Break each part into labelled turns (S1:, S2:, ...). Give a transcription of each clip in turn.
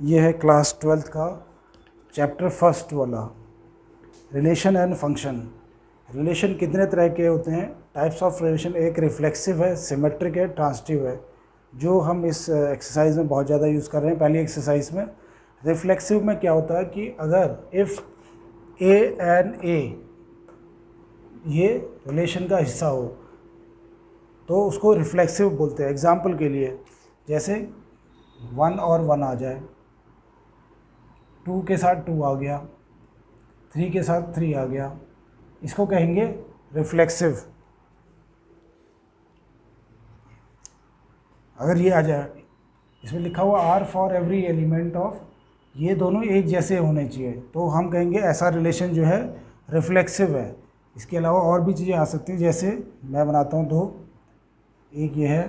S1: ये है class 12th का चैप्टर फर्स्ट वाला रिलेशन एंड फंक्शन। रिलेशन कितने तरह के होते हैं, टाइप्स ऑफ रिलेशन। एक रिफ्लेक्सिव है, सिमेट्रिक है, ट्रांजिटिव है, जो हम इस एक्सरसाइज में बहुत ज़्यादा यूज़ कर रहे हैं। पहली एक्सरसाइज में रिफ्लेक्सिव में क्या होता है कि अगर इफ़ ए एंड ए ये रिलेशन का हिस्सा हो तो उसको रिफ्लेक्सिव बोलते हैं। एग्जाम्पल के लिए जैसे 1 और 1 आ जाए, 2 के साथ 2 आ गया, 3 के साथ 3 आ गया, इसको कहेंगे रिफ्लेक्सिव। अगर ये आ जाए, इसमें लिखा हुआ R for every element of, ये दोनों एक जैसे होने चाहिए, तो हम कहेंगे ऐसा रिलेशन जो है रिफ्लेक्सिव है। इसके अलावा और भी चीज़ें आ सकती हैं, जैसे मैं बनाता हूँ दो, एक ये है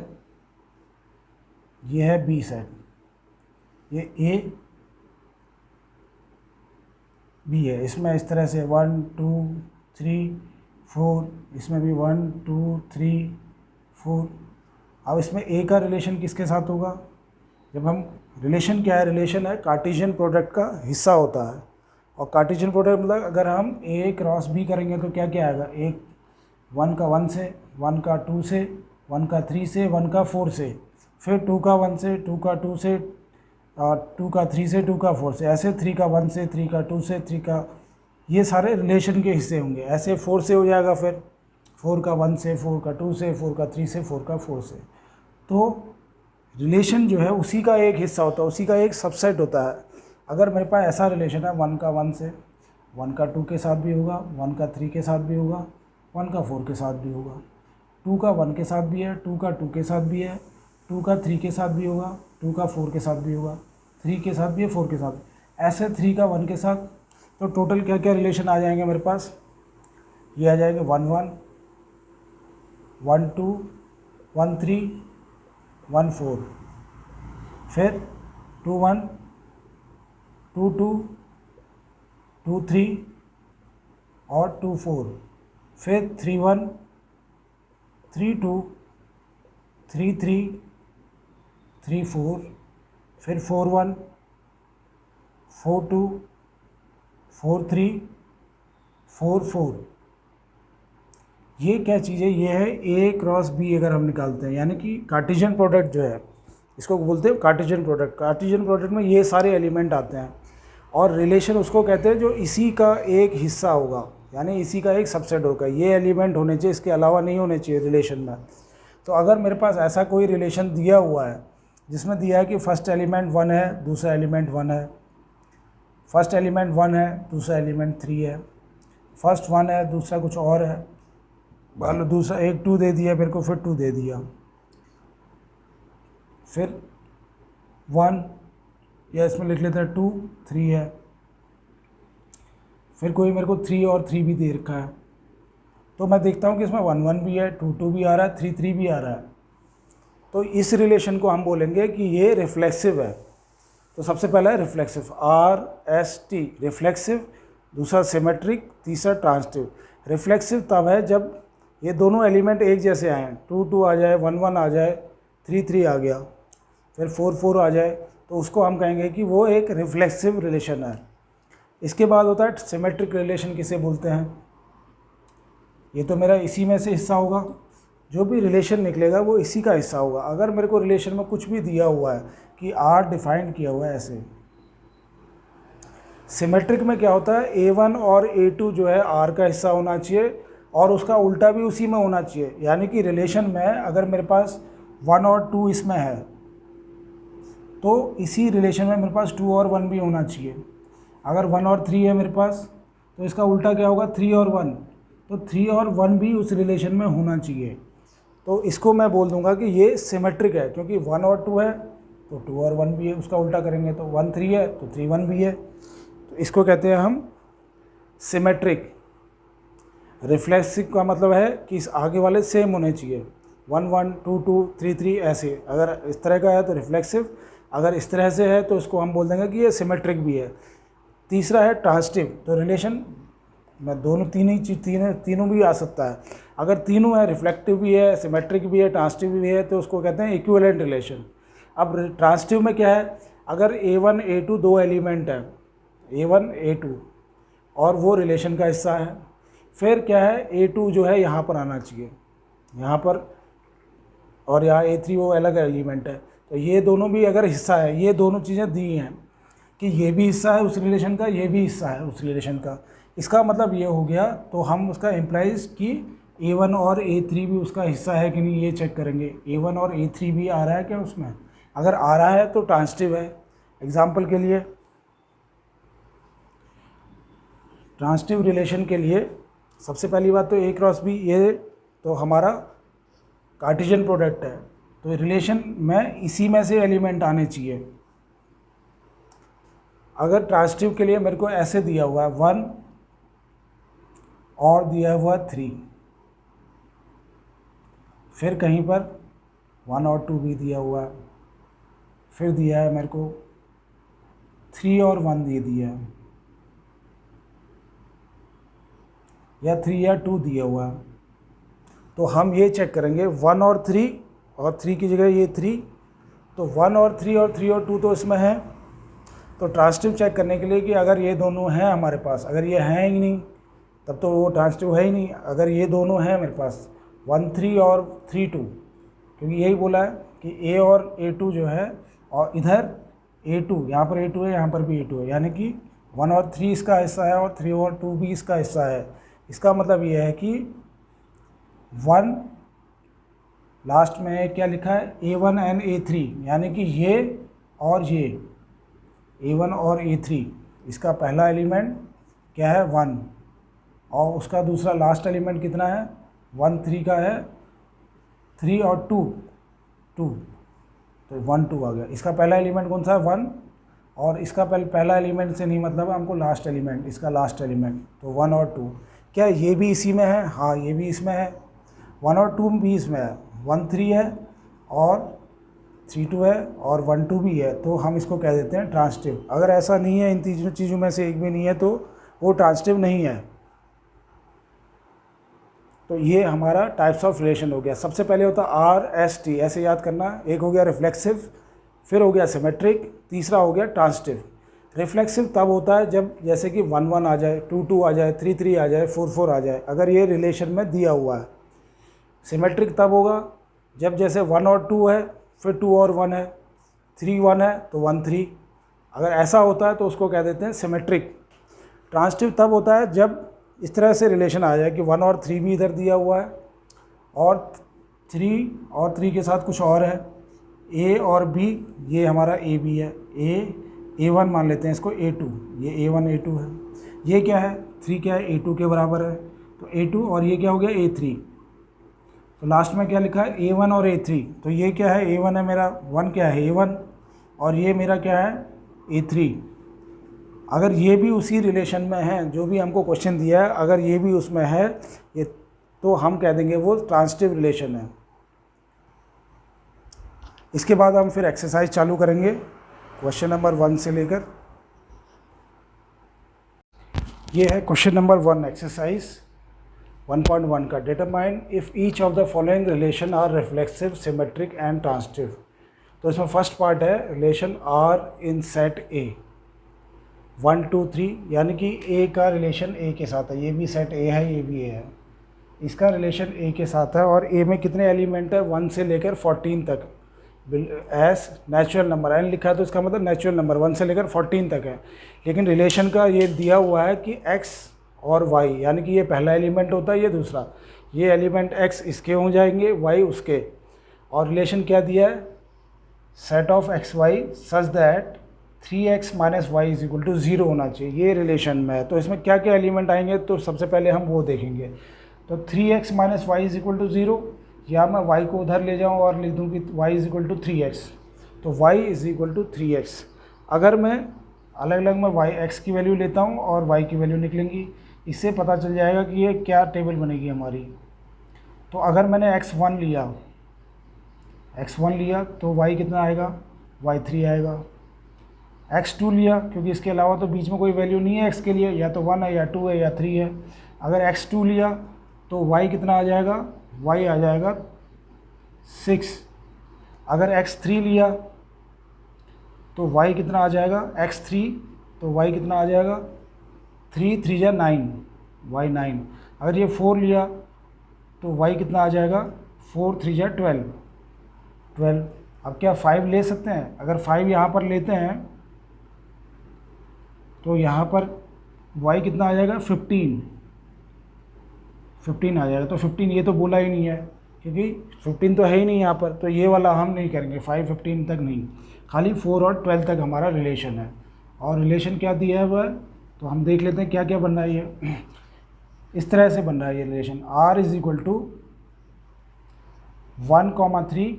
S1: बी सेट, ये ए बी है, इसमें इस तरह से 1 2 3 4, इसमें भी 1 2 3 4। अब इसमें ए का रिलेशन किसके साथ होगा? जब हम रिलेशन क्या है, रिलेशन है कार्टेशियन प्रोडक्ट का हिस्सा होता है। और कार्टेशियन प्रोडक्ट मतलब अगर हम ए क्रॉस बी करेंगे तो क्या क्या आएगा? एक 1 का 1 से, 1 का 2 से, 1 का 3 से, 1 का 4 से, फिर 2 का 1 से, 2 का 2 से, 2 का 3 से, 2 का 4 से, ऐसे 3 का 1 से, 3 का 2 से, 3 का, ये सारे रिलेशन के हिस्से होंगे। ऐसे 4 से हो जाएगा, फिर 4 का 1 से, 4 का 2 से, 4 का 3 से, 4 का 4 से। तो रिलेशन जो है उसी का एक हिस्सा होता है, उसी का एक सबसेट होता है। अगर मेरे पास ऐसा रिलेशन है 1 का 1 से, 1 का 2 के साथ भी होगा, 1 का 3 के साथ भी होगा, 1 का 4 के साथ भी होगा, 2 का 1 के साथ भी है, 2 का 2 के साथ भी है, 2 का 3 के साथ भी होगा, 2 का 4 के साथ भी होगा, 3 के साथ भी है, 4 के साथ, ऐसे 3 का 1 के साथ। तो टोटल क्या क्या रिलेशन आ जाएंगे मेरे पास? ये आ जाएंगे 1 1 1 2 1 3 1 4, फिर 2 1 2 2 2 3 और 2 4, फिर 3 1 3 2 3 3 3 4, फिर 4 1 4 2 4 3 4 4। ये क्या चीज़ है? ये है ए क्रॉस बी। अगर हम निकालते हैं, यानी कि कार्टेशियन प्रोडक्ट जो है, इसको बोलते हैं कार्टेशियन प्रोडक्ट। कार्टेशियन प्रोडक्ट में ये सारे एलिमेंट आते हैं, और रिलेशन उसको कहते हैं जो इसी का एक हिस्सा होगा, यानी इसी का एक सबसेट होगा। ये एलिमेंट होने चाहिए, इसके अलावा नहीं होने चाहिए रिलेशन में। तो अगर मेरे पास ऐसा कोई रिलेशन दिया हुआ है जिसमें दिया है कि फर्स्ट एलिमेंट 1 है, दूसरा एलिमेंट 1 है, फर्स्ट एलिमेंट 1 है, दूसरा एलिमेंट 3 है, फर्स्ट 1 है, दूसरा कुछ और है, मान लो दूसरा एक 2 दे दिया मेरे को, फिर 2 दे दिया, फिर 1, या इसमें लिख लेते हैं 2 3 है, फिर कोई मेरे को 3 और 3 भी दे रखा है। तो मैं देखता हूँ कि इसमें 1 1 भी है, 2 2 भी आ रहा है, 3 3 भी आ रहा है। तो इस रिलेशन को हम बोलेंगे कि ये रिफ्लेक्सिव है। तो सबसे पहला है रिफ्लेक्सिव, RST रिफ्लेक्सिव, दूसरा सिमेट्रिक, तीसरा ट्रांजिटिव। रिफ्लेक्सिव तब है जब ये दोनों एलिमेंट एक जैसे आए, 2 2 आ जाए, 1 1 आ जाए, 3 3 आ गया, फिर 4 4 आ जाए, तो उसको हम कहेंगे कि वो एक रिफ्लेक्सिव रिलेशन है। इसके बाद होता है सिमेट्रिक रिलेशन। किसे बोलते हैं? ये तो मेरा इसी में से हिस्सा होगा, जो भी रिलेशन निकलेगा वो इसी का हिस्सा होगा। अगर मेरे को रिलेशन में कुछ भी दिया हुआ है कि R डिफाइन किया हुआ है ऐसे, सिमेट्रिक में क्या होता है, A1 और A2 जो है R का हिस्सा होना चाहिए, और उसका उल्टा भी उसी में होना चाहिए। यानी कि रिलेशन में अगर मेरे पास 1 और 2 इसमें है, तो इसी रिलेशन में मेरे पास 2 और 1 भी होना चाहिए। अगर 1 और 3 है मेरे पास, तो इसका उल्टा क्या होगा, 3 और 1, तो 3 और 1 भी उस रिलेशन में होना चाहिए। तो इसको मैं बोल दूंगा कि ये सिमेट्रिक है, क्योंकि 1 और 2 है तो 2 और 1 भी है, उसका उल्टा करेंगे तो 1 3 है तो 3 1 भी है। तो इसको कहते हैं हम सिमेट्रिक। रिफ्लेक्सिव का मतलब है कि इस आगे वाले सेम होने चाहिए, 1 1 2 2 3 3 ऐसे। अगर इस तरह का है तो रिफ्लेक्सिव, अगर इस तरह से है तो इसको हम बोल देंगे कि ये सिमेट्रिक भी है। तीसरा है ट्रांजिटिव। तो रिलेशन में दोनों तीनों भी आ सकता है। अगर तीनों है, रिफ्लेक्टिव भी है, सिमेट्रिक भी है, ट्रांजिटिव भी है, तो उसको कहते हैं इक्विवेलेंट रिलेशन। अब ट्रांजिटिव में क्या है, अगर A1 A2 दो एलिमेंट है, A1 A2, और वो रिलेशन का हिस्सा है, फिर क्या है A2 जो है यहाँ पर आना चाहिए, यहाँ पर, और यहाँ A3 वो अलग एलिमेंट है। तो ये दोनों भी अगर हिस्सा है, ये दोनों चीज़ें दी हैं कि ये भी हिस्सा है उस रिलेशन का, ये भी हिस्सा है उस रिलेशन का, इसका मतलब ये हो गया। तो हम उसका इम्प्लाइज कि A1 और A3 भी उसका हिस्सा है कि नहीं, ये चेक करेंगे। A1 और A3 भी आ रहा है क्या उसमें, अगर आ रहा है तो ट्रांजिटिव है। एग्जाम्पल के लिए, ट्रांजिटिव रिलेशन के लिए सबसे पहली बात तो A क्रॉस B, ये तो हमारा कार्टेशियन प्रोडक्ट है, तो रिलेशन में इसी में से एलिमेंट आने चाहिए। अगर ट्रांजिटिव के लिए मेरे को ऐसे दिया हुआ है 1 और दिया हुआ 3, फिर कहीं पर 1 और 2 भी दिया हुआ है, फिर दिया है मेरे को 3 और 1 दे दिया है, या 3 या 2 दिया हुआ है। तो हम ये चेक करेंगे 1 और 3, और 3 की जगह ये 3, तो 1 और 3 और 3 और 2 तो इसमें है। तो ट्रांजिटिव चेक करने के लिए कि अगर ये दोनों हैं हमारे पास, अगर ये हैं ही नहीं तब तो वो ट्रांजिटिव है ही नहीं। अगर ये दोनों हैं मेरे पास 1 3 और 3 2, क्योंकि यही बोला है कि A और A2 जो है, और इधर A2, यहाँ पर A2 है, यहाँ पर भी A2 है, यानी कि 1 और 3 इसका हिस्सा है और 3 और 2 भी इसका हिस्सा है। इसका मतलब ये है कि 1 लास्ट में क्या लिखा है, A1 एंड A3, यानी कि ये और ये A1 और A3, इसका पहला एलिमेंट क्या है 1, और उसका दूसरा लास्ट एलिमेंट कितना है 1 3 का है 3 और 2 2, तो 1 2 आ गया। इसका पहला एलिमेंट कौन सा है 1, और इसका पहला एलिमेंट से नहीं मतलब है हमको लास्ट एलिमेंट, इसका लास्ट एलिमेंट, तो 1 और 2। क्या ये भी इसी में है, हाँ ये भी इसमें है, 1 और 2 भी इसमें है, 1 3 है और 3 2 है और 1 2 भी है, तो हम इसको कह देते हैं ट्रांजिटिव। अगर ऐसा नहीं है, इन तीनों चीज़ों में से एक भी नहीं है, तो वो ट्रांजिटिव नहीं है। तो ये हमारा टाइप्स ऑफ रिलेशन हो गया। सबसे पहले होता है RST, ऐसे याद करना, एक हो गया रिफ्लेक्सिव, फिर हो गया सिमेट्रिक, तीसरा हो गया ट्रांजिटिव। रिफ्लेक्सिव तब होता है जब जैसे कि 1 1 आ जाए, 2 2 आ जाए, 3 3 आ जाए, 4 4 आ जाए, अगर ये रिलेशन में दिया हुआ है। सिमेट्रिक तब होगा जब जैसे 1 और 2 है, फिर 2 और 1 है, 3 1 है तो 1 3, अगर ऐसा होता है तो उसको कह देते हैं सिमेट्रिक। ट्रांजिटिव तब होता है जब इस तरह से रिलेशन आ जाए कि 1 और 3 भी इधर दिया हुआ है, और 3 के साथ कुछ और है, A और B, ये हमारा A B है, A1 मान लेते हैं इसको, A2, ये A1 A2 है, ये क्या है 3 क्या है A2 के बराबर है, तो A2, और ये क्या हो गया A3, तो लास्ट में क्या लिखा है A1 और A3, तो ये क्या है A1 है मेरा, 1 क्या है A1, और ये मेरा क्या है A3। अगर ये भी उसी रिलेशन में है जो भी हमको क्वेश्चन दिया है, अगर ये भी उसमें है ये, तो हम कह देंगे वो ट्रांजिटिव रिलेशन है। इसके बाद हम फिर एक्सरसाइज चालू करेंगे क्वेश्चन नंबर 1 से लेकर। ये है क्वेश्चन नंबर 1, एक्सरसाइज 1.1 का। Determine if each of the following relation R reflexive, symmetric and transitive. तो इसमें फर्स्ट पार्ट है relation R in set A 1 2 3, यानी कि A का रिलेशन A के साथ है, ये भी सेट A है, ये भी A है, इसका रिलेशन A के साथ है, और A में कितने एलिमेंट है 1 से लेकर 14 तक, एस नेचुरल नंबर, एन लिखा है तो इसका मतलब नेचुरल नंबर 1 से लेकर 14 तक है। लेकिन रिलेशन का ये दिया हुआ है कि x और y, यानी कि ये पहला एलिमेंट होता है, ये दूसरा, ये एलिमेंट x इसके हो जाएंगे, y उसके, और रिलेशन क्या दिया है set of x Y such that 3x minus y is equal to 0 होना चाहिए, ये रिलेशन में है। तो इसमें क्या क्या एलिमेंट आएंगे, तो सबसे पहले हम वो देखेंगे। तो 3x minus y is equal to 0, या मैं y को उधर ले जाऊँ और लिख दूँ कि y is equal to 3x, तो y is equal to 3x। अगर मैं अलग अलग में x की वैल्यू लेता हूँ और y की वैल्यू निकलेंगी, इससे पता चल जाएगा कि ये क्या टेबल बनेगी हमारी। तो अगर मैंने x1 लिया तो y कितना आएगा, y3 आएगा। x2 लिया, क्योंकि इसके अलावा तो बीच में कोई वैल्यू नहीं है x के लिए, या तो 1 है या 2 है या 3 है। अगर x2 लिया तो y कितना आ जाएगा, y आ जाएगा 6। अगर x3 लिया तो y कितना आ जाएगा x3, तो y कितना आ जाएगा 3 3 जा 9, y 9। अगर ये 4 लिया तो y कितना आ जाएगा 4 3 जा 12 12। अब क्या 5 ले सकते हैं? अगर 5 यहाँ पर लेते हैं तो यहाँ पर y कितना आ जाएगा 15 आ जाएगा। तो 15 ये तो बोला ही नहीं है क्योंकि 15 तो है ही नहीं यहाँ पर, तो ये वाला हम नहीं करेंगे, 5 15 तक नहीं, खाली 4 और 12 तक हमारा रिलेशन है। और रिलेशन क्या दिया है वह, तो हम देख लेते हैं क्या क्या बन रहा है ये। इस तरह से बन रहा है ये relation, r is equal to 1,3,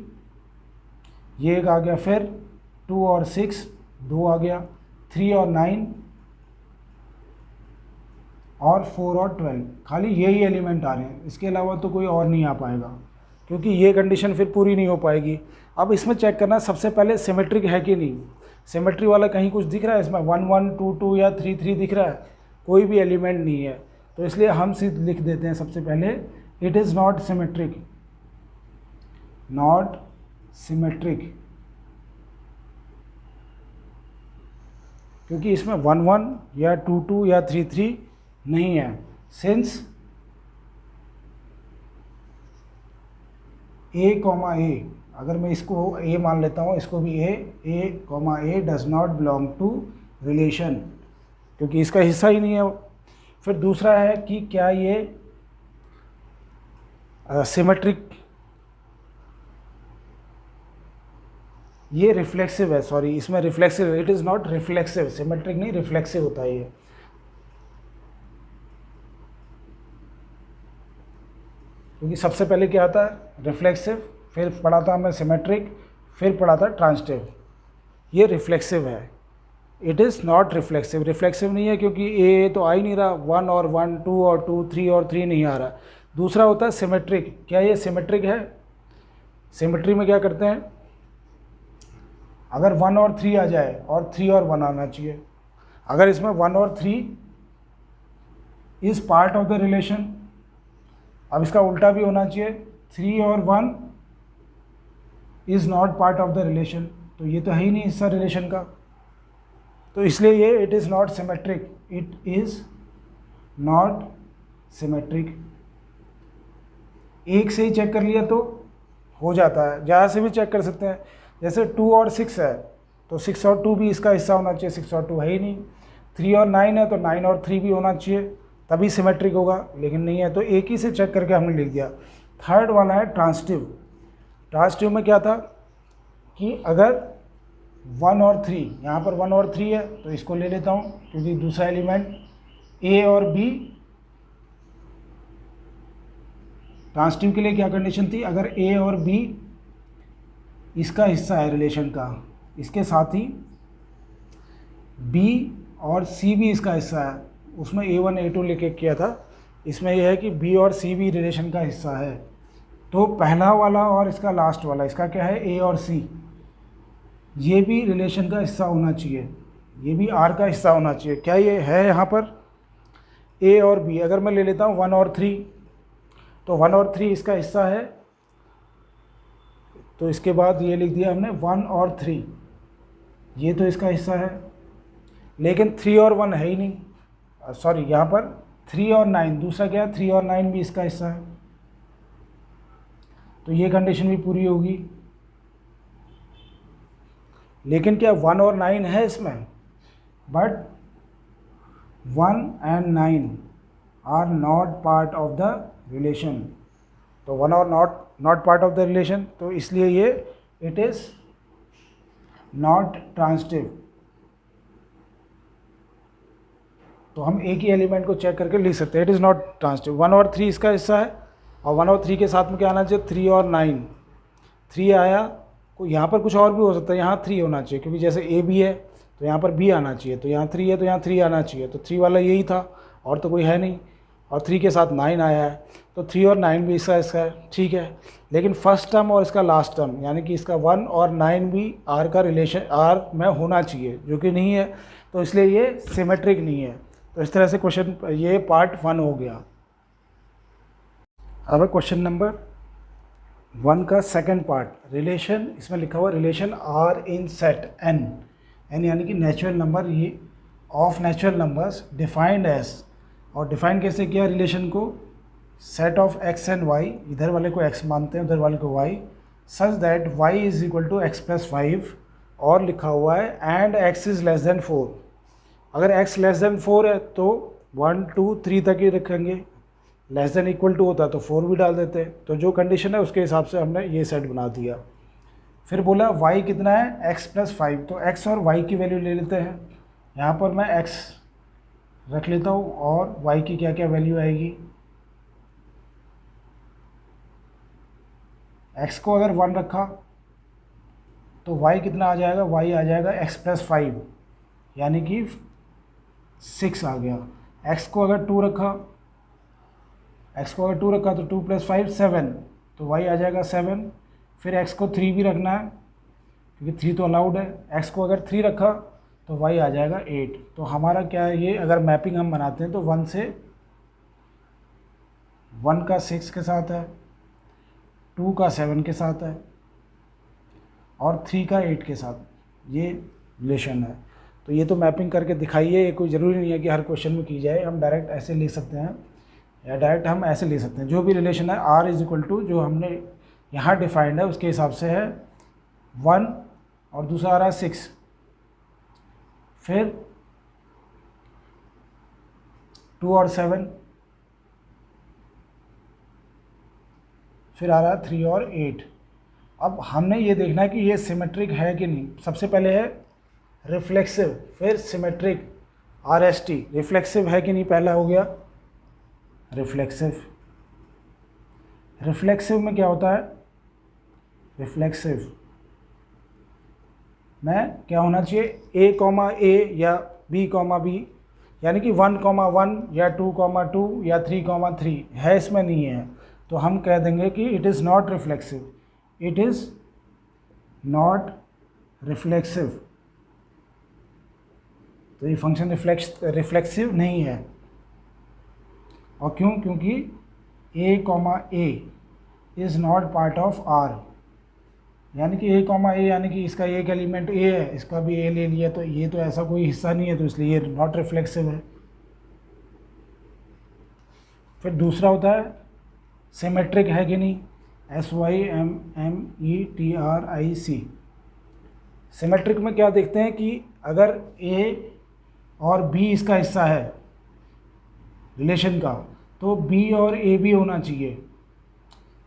S1: ये एक आ गया, फिर 2 और 6 2 आ गया, 3 और 9 और 4 और 12, खाली यही एलिमेंट आ रहे हैं, इसके अलावा तो कोई और नहीं आ पाएगा क्योंकि ये कंडीशन फिर पूरी नहीं हो पाएगी। अब इसमें चेक करना सबसे पहले सिमेट्रिक है कि नहीं। सिमेट्री वाला कहीं कुछ दिख रहा है इसमें 1 1 2 2 या 3 3 दिख रहा है? कोई भी एलिमेंट नहीं है, तो इसलिए हम सीधे लिख देते हैं सबसे पहले it is not symmetric, not symmetric, क्योंकि इसमें 1 1 या 2 2 या 3 3 नहीं है। सिंस a, अगर मैं इसको a मान लेता हूँ, इसको भी a does not belong to relation, क्योंकि इसका हिस्सा ही नहीं है। फिर दूसरा है कि क्या ये सिमेट्रिक, ये रिफ्लेक्सिव है, सॉरी इसमें रिफ्लेक्सिव है, it is not reflexive, symmetric नहीं रिफ्लेक्सिव होता है ये। क्योंकि सबसे पहले क्या आता है रिफ्लेक्सिव, फिर पढ़ा था हमें सिमेट्रिक, फिर पढ़ा था ट्रांजिटिव, ये रिफ्लेक्सिव है। It is not reflexive, reflexive नहीं है क्योंकि ए तो आ ही नहीं रहा, 1 और 1 2 और 2 3 और 3 नहीं आ रहा। दूसरा होता है सिमेट्रिक, क्या ये सिमेट्रिक है? सिमेट्री में क्या करते हैं, अगर 1 और 3 आ जाए और 3 और 1 आना चाहिए, अगर इसमें 1 और 3 is part of the relation, अब इसका उल्टा भी होना चाहिए, 3 और 1 is not part of the relation, तो ये तो है ही नहीं हिस्सा रिलेशन का, तो इसलिए ये it is not symmetric, it is not symmetric. एक से ही चेक कर लिया तो हो जाता है, जहाँ से भी चेक कर सकते हैं। जैसे 2 और 6 है तो 6 और 2 भी इसका हिस्सा होना चाहिए, 6 और 2 है ही नहीं। 3 और 9 है तो 9 और 3 भी होना चाहिए, तभी सिमेट्रिक होगा, लेकिन नहीं है, तो एक ही से चेक करके हमने लिख दिया। थर्ड वाला है ट्रांजिटिव। ट्रांजिटिव में क्या था कि अगर 1 और 3, यहाँ पर 1 और 3 है तो इसको ले लेता हूँ क्योंकि दूसरा एलिमेंट ए और बी, ट्रांजिटिव के लिए क्या कंडीशन थी, अगर ए और बी इसका हिस्सा है रिलेशन का, इसके साथ ही बी और सी भी इसका हिस्सा है, उसमें A1 A2 लेके किया था, इसमें यह है कि बी और सी भी रिलेशन का हिस्सा है, तो पहला वाला और इसका लास्ट वाला, इसका क्या है ए और सी, ये भी रिलेशन का हिस्सा होना चाहिए, ये भी आर का हिस्सा होना चाहिए। क्या ये है यहाँ पर ए और बी, अगर मैं ले लेता हूँ 1 और 3, तो 1 और 3 इसका हिस्सा है, तो इसके बाद ये लिख दिया हमने 1 और 3, ये तो इसका हिस्सा है, लेकिन 3 और 1 है ही नहीं, सॉरी यहाँ पर 3 और 9, दूसरा क्या है 3 और 9 भी इसका हिस्सा है, तो ये कंडीशन भी पूरी होगी। लेकिन क्या 1 और 9 है इसमें, but 1 and 9 are not part of the relation, तो 1 और not part of the relation, तो इसलिए ये इट इज़ नॉट ट्रांजिटिव। तो हम एक ही एलिमेंट को चेक करके लिख सकते हैं, इट इज़ नॉट ट्रांजिटिव। 1 और 3 इसका हिस्सा है, और 1 और 3 के साथ में क्या आना चाहिए 3 और 9, 3 आया, को यहाँ पर कुछ और भी हो सकता है, यहाँ 3 होना चाहिए क्योंकि जैसे ए बी है तो यहाँ पर बी आना चाहिए, तो यहाँ 3 है तो यहाँ 3 आना चाहिए, तो 3 वाला यही था और तो कोई है नहीं, और 3 के साथ 9 आया है, तो 3 और 9 भी इसका है, ठीक है। लेकिन फर्स्ट टर्म और इसका लास्ट टर्म यानी कि इसका 1 और 9 भी आर का रिलेशन आर में होना चाहिए, जो कि नहीं है, तो इसलिए ये सिमेट्रिक नहीं है। तो इस तरह से क्वेश्चन ये पार्ट 1 हो गया। अब क्वेश्चन नंबर 1 का सेकंड पार्ट, रिलेशन, इसमें लिखा हुआ relation R in set N, N यानी कि नेचुरल नंबर, ये of natural numbers defined as, और डिफाइन कैसे किया रिलेशन को, set of x and y, इधर वाले को एक्स मानते हैं उधर वाले को y, such that y is equal to x plus 5, और लिखा हुआ है and x is less than 4। अगर एक्स लेस देन 4 है तो 1 2 3 तक ही रखेंगे, लेस देन इक्वल टू होता तो 4 भी डाल देते। तो जो कंडीशन है उसके हिसाब से हमने ये सेट बना दिया। फिर बोला y कितना है, x प्लस 5, तो x और y की वैल्यू ले लेते हैं। यहाँ पर मैं x रख लेता हूँ और y की क्या क्या वैल्यू आएगी। x को अगर 1 रखा तो y कितना आ जाएगा, y आ जाएगा x प्लस 5 यानी कि 6 आ गया। x को अगर 2 रखा, तो 2 प्लस 5 7, तो y आ जाएगा 7। फिर x को 3 भी रखना है क्योंकि 3 तो अलाउड है। x को अगर 3 रखा तो y आ जाएगा 8। तो हमारा क्या है, ये अगर मैपिंग हम बनाते हैं तो 1 से 1 का 6 के साथ है, 2 का 7 के साथ है और 3 का 8 के साथ, ये रिलेशन है। तो ये तो मैपिंग करके दिखाइए, ये कोई ज़रूरी नहीं है कि हर क्वेश्चन में की जाए, हम डायरेक्ट ऐसे ले सकते हैं या डायरेक्ट हम ऐसे ले सकते हैं। जो भी रिलेशन है r इज इक्वल टू जो हमने यहाँ डिफाइंड है उसके हिसाब से है 1 और दूसरा आ रहा है 6, फिर 2 और 7, फिर आ रहा है 3 और 8। अब हमने ये देखना है कि ये सिमेट्रिक है कि नहीं। सबसे पहले है रिफ्लेक्सिव, फिर सिमेट्रिक, RST, रिफ्लेक्सिव है कि नहीं पहला हो गया रिफ्लेक्सिव। रिफ्लेक्सिव में क्या होता है, रिफ्लेक्सिव में क्या होना चाहिए, A, या B, यानी कि 1, 1 या 2, 2 या 3, 3 है, इसमें नहीं है। तो हम कह देंगे कि it is not reflexive, it is not reflexive. तो ये फंक्शन रिफ्लेक्सिव नहीं है। और क्यों, क्योंकि A is not part of R, यानी कि A, यानी कि इसका एक एलिमेंट A है, इसका भी A ले लिया, तो ये तो ऐसा कोई हिस्सा नहीं है, तो इसलिए ये नॉट रिफ्लेक्सिव है। फिर दूसरा होता है सिमेट्रिक है कि नहीं, SYMMETRIC। सिमेट्रिक में क्या देखते हैं कि अगर A और B इसका हिस्सा है रिलेशन का, तो B और A भी होना चाहिए।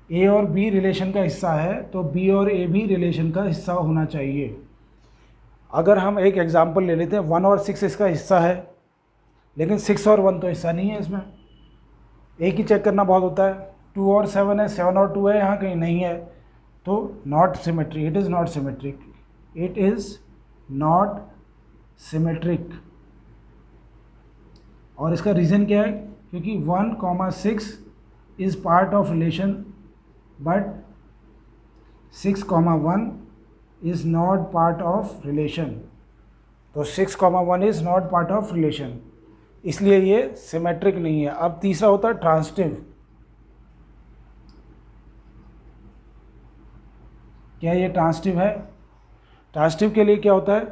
S1: A और B रिलेशन का हिस्सा है तो B और A भी रिलेशन का हिस्सा होना चाहिए। अगर हम एक एग्जांपल ले लेते हैं, 1 और 6 इसका हिस्सा है, लेकिन 6 और 1 तो हिस्सा नहीं है इसमें। एक ही चेक करना बहुत होता है। 2 और 7 है, 7 और 2 है, यहाँ कहीं नहीं है, तो not symmetric, it is not symmetric, it is not symmetric. और इसका रीज़न क्या है, क्योंकि 1, 6 is part of relation but 6, 1 is not part of relation. तो 6, 1 is not part of relation, इसलिए ये सिमेट्रिक नहीं है। अब तीसरा होता है ट्रांसिटिव। क्या ये ट्रांसिटिव है? ट्रांसिटिव के लिए क्या होता है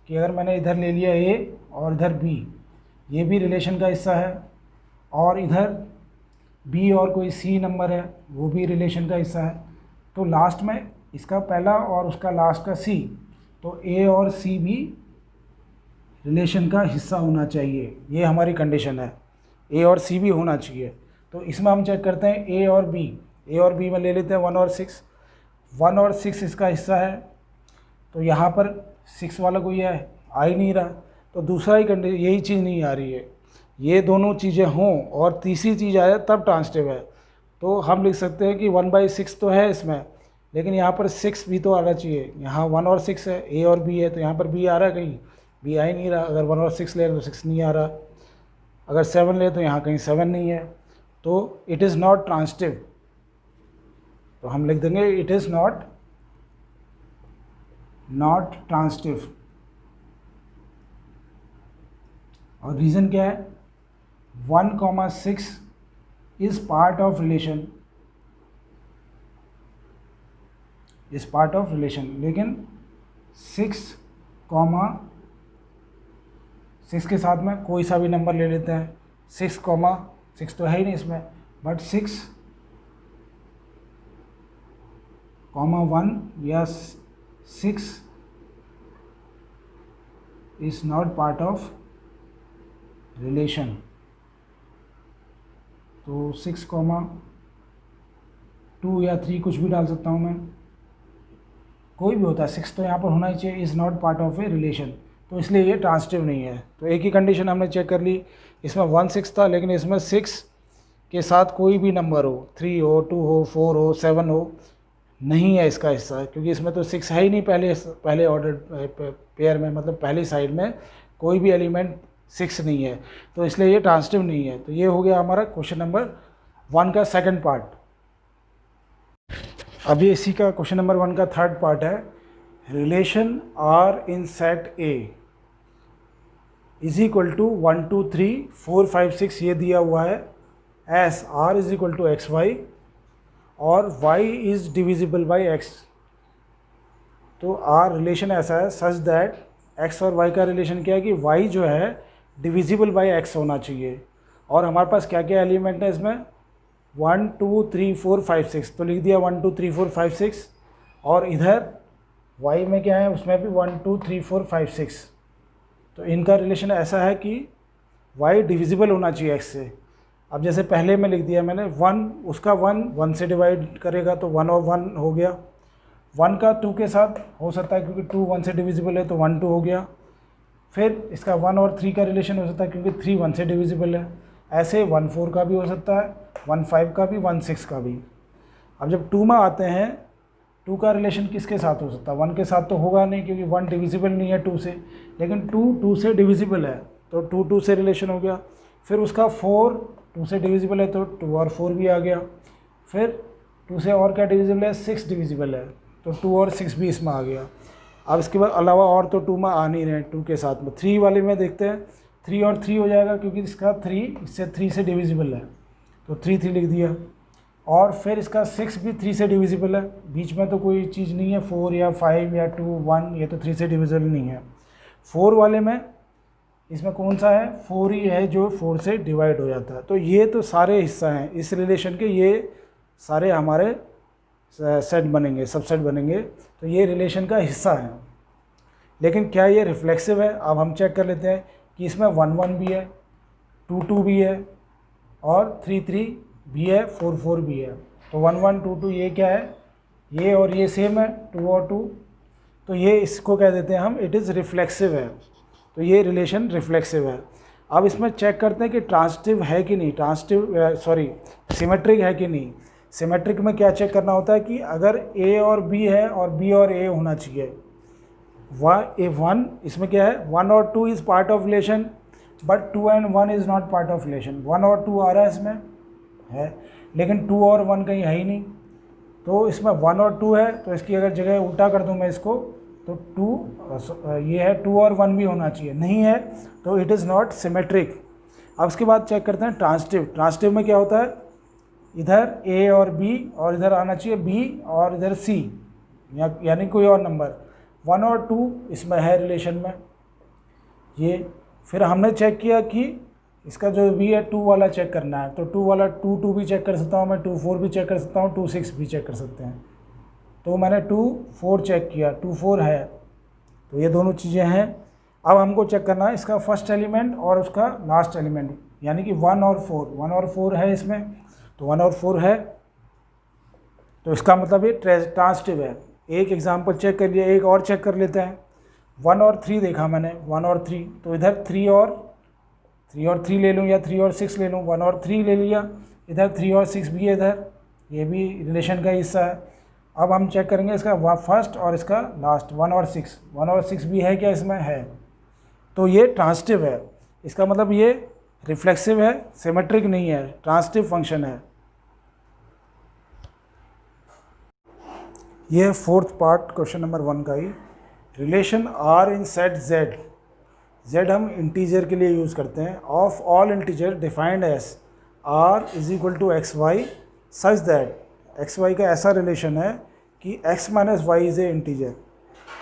S1: कि अगर मैंने इधर ले लिया A और इधर B, ये भी रिलेशन का हिस्सा है, और इधर B और कोई C नंबर है, वो भी रिलेशन का हिस्सा है, तो लास्ट में इसका पहला और उसका लास्ट का C, तो A और C भी रिलेशन का हिस्सा होना चाहिए। ये हमारी कंडीशन है, A और C भी होना चाहिए। तो इसमें हम चेक करते हैं A और B में ले लेते हैं 1 और 6। 1 और 6 इसका हिस्सा है, तो यहाँ पर 6 वाला कोई है, आ ही नहीं रहा, तो दूसरा ही कंडीशन, यही चीज़ नहीं आ रही है। ये दोनों चीज़ें हों और तीसरी चीज़ आए तब ट्रांसिटिव है। तो हम लिख सकते हैं कि 1/6 तो है इसमें, लेकिन यहाँ पर 6 भी तो आना चाहिए। यहाँ 1 और 6 है, A और B है, तो यहाँ पर B आ रहा है, कहीं B आ ही नहीं रहा। अगर 1 और 6 ले तो 6 नहीं आ रहा, अगर 7 ले तो यहाँ कहीं 7 नहीं है, तो इट इज़ नॉट ट्रांसिटिव। तो हम लिख देंगे इट इज़ नॉट ट्रांसिटिव। और रीज़न क्या है, 1, 6 इज़ पार्ट ऑफ रिलेशन, लेकिन 6, 6 के साथ में कोई सा भी नंबर ले लेते हैं, 6 कॉमा 6 तो है ही नहीं इसमें, बट 6 कॉमा 1 या 6 is not part of relation. तो 6 कॉमा 2 या 3 कुछ भी डाल सकता हूँ मैं, कोई भी होता है, 6 तो यहाँ पर होना ही चाहिए, is not part of a relation, तो इसलिए ये ट्रांसिटिव नहीं है। तो एक ही कंडीशन हमने चेक कर ली, इसमें 1 6 था, लेकिन इसमें 6 के साथ कोई भी नंबर हो, 3 हो, 2 हो, 4 हो, 7 हो, नहीं है इसका हिस्सा, क्योंकि इसमें तो 6 है ही नहीं पहले ऑर्डर पेयर में, मतलब पहली साइड में कोई भी एलिमेंट 6 नहीं है, तो इसलिए ये ट्रांसिटिव नहीं है। तो ये हो गया हमारा क्वेश्चन नंबर 1 का सेकंड पार्ट। अभी इसी का क्वेश्चन नंबर 1 का थर्ड पार्ट है, relation R in set A is equal to 1 2 3 4 5 6 ये दिया हुआ है, S R is equal to x y और y is divisible by x। तो आर रिलेशन ऐसा है सच दैट x और y का रिलेशन क्या है कि y जो है डिविजिबल बाई x होना चाहिए। और हमारे पास क्या क्या एलिमेंट है इसमें, 1 2 3 4 5 6, तो लिख दिया 1 2 3 4 5 6, और इधर y में क्या है, उसमें भी 1 2 3 4 5 6। तो इनका रिलेशन ऐसा है कि y डिविजिबल होना चाहिए x से। अब जैसे पहले में लिख दिया मैंने 1, उसका 1 से डिवाइड करेगा तो 1 और 1 हो गया, 1 का 2 के साथ हो सकता है क्योंकि 2 1 से डिविजिबल है तो 1 2 हो गया। फिर इसका 1 और 3 का रिलेशन हो सकता है क्योंकि 3 1 से डिविजिबल है। ऐसे 1 4 का भी हो सकता है, 1 5 का भी, 1 6 का भी। अब जब 2 में आते हैं, 2 का रिलेशन किसके साथ हो सकता है, 1 के साथ तो होगा नहीं क्योंकि 1 डिविजिबल नहीं है 2 से, लेकिन 2 से डिविजिबल है तो 2 से रिलेशन हो गया। फिर उसका 4 2 से डिविजिबल है तो 2 और 4 भी आ गया। फिर 2 से और क्या डिविजिबल है, 6 डिविजिबल है तो 2 और 6 भी इसमें आ गया। अब इसके बाद अलावा और तो 2 में आ नहीं रहे, 2 के साथ में 3 वाले में देखते हैं, 3 और 3 हो जाएगा क्योंकि इसका 3 से डिविजिबल है तो 3 3 लिख दिया। और फिर इसका 6 भी 3 से डिविजिबल है, बीच में तो कोई चीज़ नहीं है, 4 या 5 या 2 1, ये तो 3 से डिविजिबल नहीं है। 4 वाले में इसमें कौन सा है, 4 ही है जो 4 से डिवाइड हो जाता है। तो ये तो सारे हिस्सा हैं इस रिलेशन के, ये सारे हमारे सेट बनेंगे, सबसेट बनेंगे, तो ये रिलेशन का हिस्सा है। लेकिन क्या ये रिफ्लेक्सिव है, अब हम चेक कर लेते हैं कि इसमें 1 1 भी है, 2 2 भी है और 3 3 भी है, 4 4 भी है। तो 1 1 2 2 ये क्या है, ये और ये सेम है, 2 और 2, तो ये इसको कह देते हैं हम, इट इज़ रिफ्लेक्सिव है। तो ये रिलेशन रिफ्लेक्सिव है। अब इसमें चेक करते हैं कि ट्रांसिटिव है कि नहीं, सिमेट्रिक है कि नहीं। सिमेट्रिक में क्या चेक करना होता है कि अगर A और B है और B और A होना चाहिए। A1 इसमें क्या है, 1 और 2 is part of relation but 2 and 1 is not part of relation. 1 और 2 आ रहा है इसमें है, लेकिन 2 और 1 कहीं है ही नहीं। तो इसमें 1 और 2 है, तो इसकी अगर जगह उल्टा कर दूँ मैं इसको, तो 2 ये है, 2 और 1 भी होना चाहिए, नहीं है तो इट इज़ नॉट सिमेट्रिक। अब उसके बाद चेक करते हैं ट्रांसिटिव। ट्रांसिटिव में क्या होता है, इधर A और B और इधर आना चाहिए B और इधर C, यानी कोई और नंबर। 1 और 2 इसमें है रिलेशन में ये। फिर हमने चेक किया कि इसका जो B है 2 वाला चेक करना है, तो 2 वाला 2 2 भी चेक कर सकता हूँ मैं, 2 4 भी चेक कर सकता हूँ, 2 6 भी चेक कर सकते हैं। तो मैंने 2 4 चेक किया, 2 4 है, तो ये दोनों चीज़ें हैं। अब हमको चेक करना है इसका फर्स्ट एलिमेंट और उसका लास्ट एलिमेंट, यानी कि 1 और 4 है इसमें, तो 1 और 4 है, तो इसका मतलब ये ट्रांसिटिव है। एक एग्जांपल चेक कर लिया, एक और चेक कर लेते हैं। 1 और 3 देखा मैंने, 1 और 3, तो इधर 3 और 3 ले लूँ या 3 और 6 ले लूँ। 1 और 3 ले लिया, इधर 3 और 6 भी है, इधर ये भी रिलेशन का हिस्सा है। अब हम चेक करेंगे इसका फर्स्ट और इसका लास्ट, 1 और 6 भी है क्या, इसमें है, तो ये ट्रांसिटिव है। इसका मतलब ये रिफ्लेक्सिव है, सिमेट्रिक नहीं है, ट्रांसिटिव फंक्शन है। ये फोर्थ पार्ट क्वेश्चन नंबर 1 का ही। Relation R in set Z हम इंटीजर के लिए यूज़ करते हैं। Of all integer defined as R is equal to x Y such that X Y का ऐसा रिलेशन है कि x minus Y is a integer.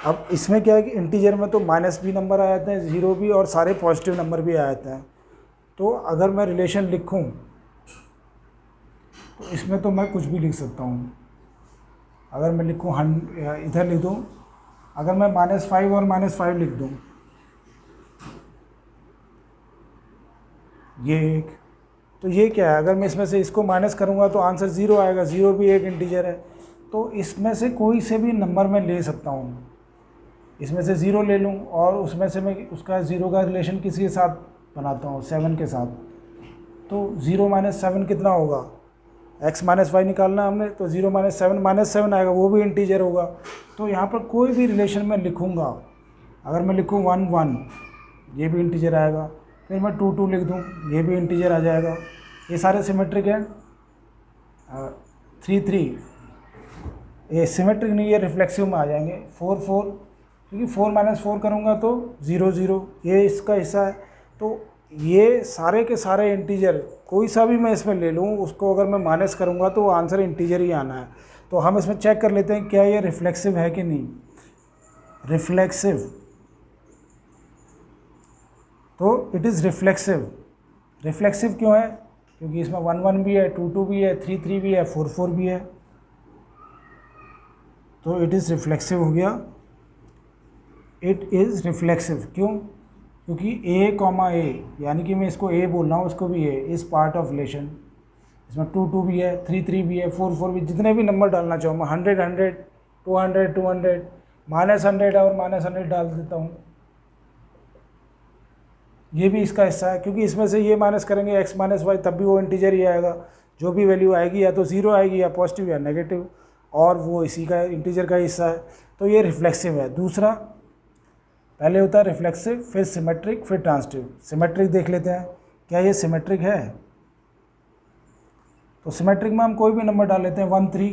S1: अब इसमें क्या है कि इंटीजर में तो माइनस भी नंबर आ जाते हैं, ज़ीरो भी, और सारे पॉजिटिव नंबर भी आ जाते हैं। तो अगर मैं रिलेशन लिखूं तो इसमें तो मैं कुछ भी लिख सकता हूं। अगर मैं लिखूं इधर लिख दूं, अगर मैं -5 और -5 लिख दूं, ये एक, तो ये क्या है, अगर मैं इसमें से इसको माइनस करूंगा तो आंसर 0 आएगा। 0 भी एक इंटीजर है, तो इसमें से कोई से भी नंबर मैं ले सकता हूँ। इसमें से 0 ले लूँ और उसमें से मैं उसका 0 का रिलेशन किसी के साथ बनाता हूँ, 7 के साथ। तो 0 - 7 कितना होगा, x - y निकालना हमने, तो 0 - 7 -7 आएगा, वो भी इंटीजर होगा। तो यहाँ पर कोई भी रिलेशन मैं लिखूँगा, अगर मैं लिखूँ 1 1, ये भी इंटीजर आएगा। फिर मैं 2 2 लिख दूँ, ये भी इंटीजर आ जाएगा। ये सारे सिमेट्रिक हैं। 3 3, ये सिमेट्रिक नहीं, ये रिफ्लेक्सिव में आ जाएंगे। 4 4, क्योंकि 4 - 4 करूँगा तो 0 0, ये इसका हिस्सा है। तो ये सारे के सारे इंटीजर, कोई सा भी मैं इसमें ले लूँ, उसको अगर मैं माइनस करूँगा तो आंसर इंटीजर ही आना है। तो हम इसमें चेक कर लेते हैं क्या ये रिफ्लेक्सिव है कि नहीं। रिफ्लेक्सिव, तो इट इज़ रिफ्लेक्सिव। रिफ्लेक्सिव क्यों है, क्योंकि इसमें 1 1 भी है, 2 2 भी है, 3 3 भी है, 4 4 भी है। तो इट इज़ रिफ्लेक्सिव हो गया। इट इज़ रिफ्लेक्सिव क्यों, क्योंकि a, यानी कि मैं इसको a बोल रहा हूँ, इसको भी a is part of relation. इसमें 2 2 भी है, 3 3 भी है, 4 4 भी, जितने भी नंबर डालना चाहूँ मैं, 100 100, 200 200, -100 और -100 डाल देता हूँ। ये भी इसका हिस्सा है, क्योंकि इसमें से ये माइनस करेंगे x - y, तब भी वो इंटीजर ही आएगा। जो भी वैल्यू आएगी या तो 0 आएगी, या पॉजिटिव या नेगेटिव, और वो इसी का इंटीजर का हिस्सा है। तो ये रिफ्लेक्सिव है। दूसरा, पहले होता है रिफ्लेक्सिव, फिर सिमेट्रिक, फिर ट्रांसिटिव। सिमेट्रिक देख लेते हैं, क्या ये सिमेट्रिक है। तो सिमेट्रिक में हम कोई भी नंबर डाल लेते हैं। 1 3,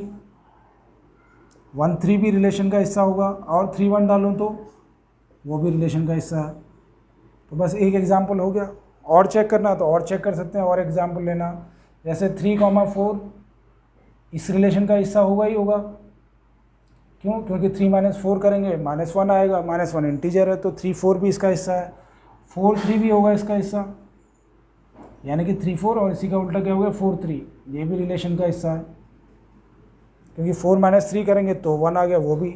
S1: 1 3 भी रिलेशन का हिस्सा होगा, और 3 1 डालूँ तो वो भी रिलेशन का हिस्सा है। तो बस एक एग्जाम्पल हो गया। और चेक करना तो और चेक कर सकते हैं, और एग्जाम्पल लेना, जैसे 3 4 इस रिलेशन का हिस्सा होगा ही होगा। क्यों, क्योंकि 3 - 4 करेंगे, -1 आएगा, -1 इंटीजर है, तो 3 4 भी इसका हिस्सा है। 4 3 भी होगा इसका हिस्सा, यानी कि 3 4, और इसी का उल्टा क्या हो गया 4 3, ये भी रिलेशन का हिस्सा है। क्योंकि 4 - 3 करेंगे तो 1 आ गया, वो भी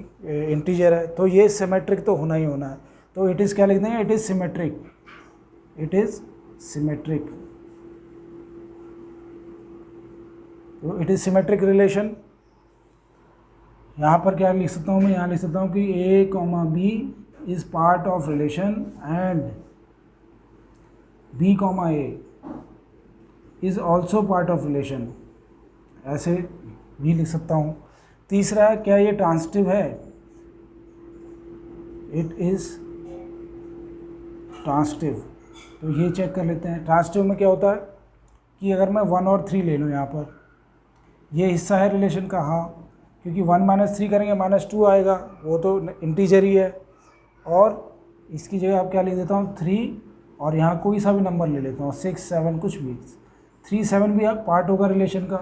S1: इंटीजर है। तो ये सिमेट्रिक तो होना ही होना है। तो इट इज़ क्या लिख देंगे, it is symmetric. It is symmetric. तो इट इज़ सिमेट्रिक रिलेशन। यहाँ पर क्या लिख सकता हूँ मैं, यहाँ लिख सकता हूँ कि a, b is part of relation and b, a is also part of relation, ऐसे भी लिख सकता हूँ। तीसरा, क्या ये ट्रांसिटिव है। It is transitive. तो ये चेक कर लेते हैं। ट्रांसिटिव में क्या होता है कि अगर मैं 1 और 3 ले लूँ, यहाँ पर ये हिस्सा है रिलेशन का, हाँ, क्योंकि 1 - 3 करेंगे -2 आएगा, वो तो इंटीजर ही है। और इसकी जगह आप क्या लिख देता हूँ 3, और यहाँ कोई सा भी नंबर ले लेता हूँ, 6 7 कुछ भी। 3 7 भी पार्ट होगा रिलेशन का,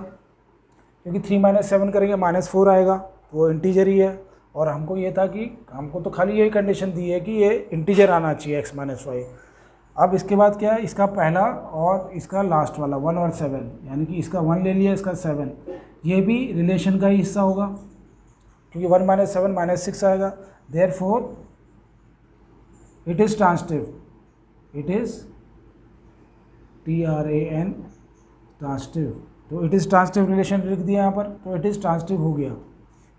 S1: क्योंकि 3 - 7 करेंगे -4 आएगा, वो इंटीजर ही है। और हमको ये था कि हमको तो खाली यही कंडीशन दी है कि ये इंटीजर आना चाहिए x - y। अब इसके बाद क्या है, इसका पहला और इसका लास्ट वाला 1 और 7, यानी कि इसका 1 ले लिया, इसका 7, ये भी रिलेशन का ही हिस्सा होगा, क्योंकि 1 - 7 -6 आएगा। Therefore it is transitive. It is TRAN, transitive. तो इट इज़ ट्रांसिटिव रिलेशन लिख दिया यहाँ पर, तो इट इज़ ट्रांसिटिव हो गया।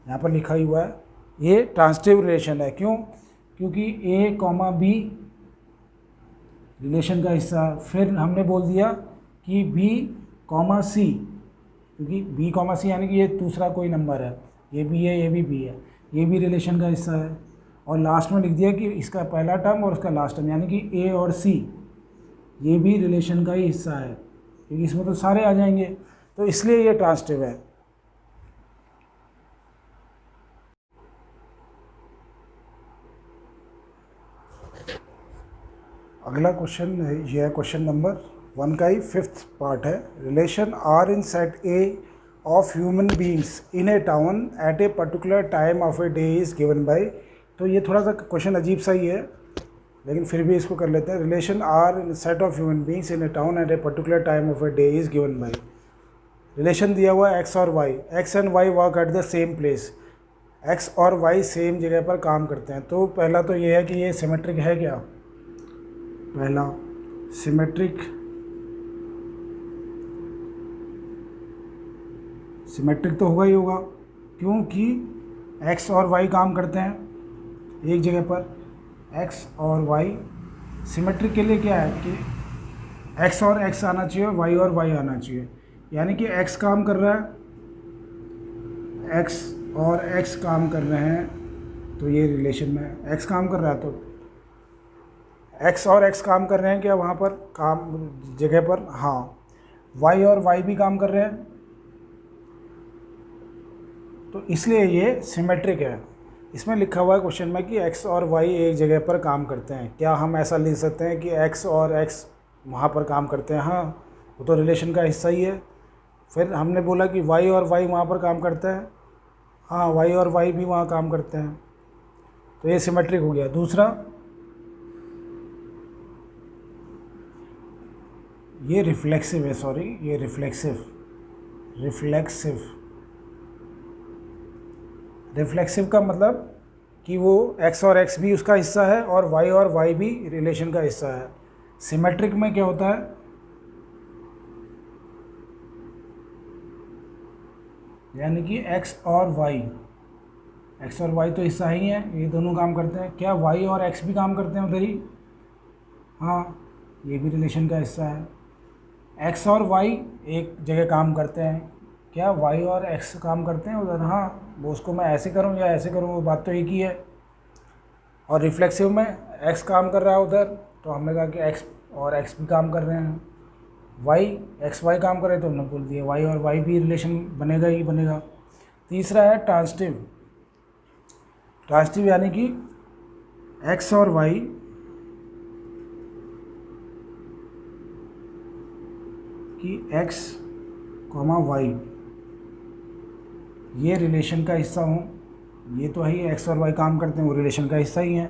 S1: यहाँ पर लिखा ही हुआ है ये ट्रांसिटिव रिलेशन है। क्यों, क्योंकि a, b रिलेशन का हिस्सा। फिर हमने बोल दिया कि b, c, क्योंकि b, c यानी कि ये दूसरा कोई नंबर है, ये भी है, ये भी b है, ये भी रिलेशन का हिस्सा है। और लास्ट में लिख दिया कि इसका पहला टर्म और इसका लास्ट टर्म, यानी कि a और c ये भी रिलेशन का ही हिस्सा है, क्योंकि इसमें तो सारे आ जाएंगे, तो इसलिए ये ट्रांसिटिव है। अगला क्वेश्चन ये है, क्वेश्चन नंबर 1 का ही 5th पार्ट है। Relation R in set A of human beings in a town at a particular time of a day is given by तो ये थोड़ा सा क्वेश्चन अजीब सा ही है, लेकिन फिर भी इसको कर लेते हैं। Relation R in set of human beings in a town at a particular time of a day is given by. Relation दिया हुआ है एक्स और y, x and y work at the same place, x और y same जगह पर काम करते हैं। तो पहला तो ये है कि ये सिमेट्रिक है क्या, पहला सिमेट्रिक, सिमेट्रिक तो होगा ही होगा, क्योंकि एक्स और वाई काम करते हैं एक जगह पर, एक्स और वाई। सिमेट्रिक के लिए क्या है कि एक्स और एक्स आना चाहिए, वाई और वाई आना चाहिए, यानी कि एक्स काम कर रहा है, एक्स और एक्स काम कर रहे हैं, तो ये रिलेशन में है। एक्स काम कर रहा है तो एक्स और एक्स काम कर रहे हैं क्या वहाँ पर काम जगह पर, हाँ। वाई और वाई भी काम कर रहे हैं, तो इसलिए ये सिमेट्रिक है। इसमें लिखा हुआ है क्वेश्चन में कि एक्स और वाई एक जगह पर काम करते हैं। क्या हम ऐसा लिख सकते हैं कि एक्स और एक्स वहाँ पर काम करते हैं? हाँ, वो तो रिलेशन का हिस्सा ही है। फिर हमने बोला कि वाई और वाई वहाँ पर काम करते हैं, हाँ, वाई और वाई भी वहाँ काम करते हैं, तो ये सिमेट्रिक हो गया। दूसरा, ये रिफ्लेक्सिव है, सॉरी, ये रिफ्लेक्सिव, रिफ्लेक्सिव का मतलब कि वो एक्स और एक्स भी उसका हिस्सा है और वाई भी रिलेशन का हिस्सा है। सिमेट्रिक में क्या होता है, यानी कि एक्स और वाई तो हिस्सा ही है, ये दोनों काम करते हैं। क्या वाई और एक्स भी काम करते हैं उधर ही? हाँ, ये भी रिलेशन का हिस्सा है। एक्स और वाई एक जगह काम करते हैं, क्या वाई और एक्स काम करते हैं उधर? हाँ, वो उसको मैं ऐसे करूँ या ऐसे करूँ, वो बात तो एक ही है। और रिफ्लेक्सिव में एक्स काम कर रहा है उधर, तो हमने कहा कि एक्स और एक्स भी काम कर रहे हैं। वाई एक्स वाई काम कर रहे हैं, तो हमने बोल दिया वाई और वाई भी रिलेशन बनेगा ही बनेगा। तीसरा है ट्रांजिटिव, यानी कि एक्स और वाई कि एक्स कॉमा वाई ये रिलेशन का हिस्सा हूँ, ये तो है ही, एक्स और वाई काम करते हैं, वो रिलेशन का हिस्सा ही है।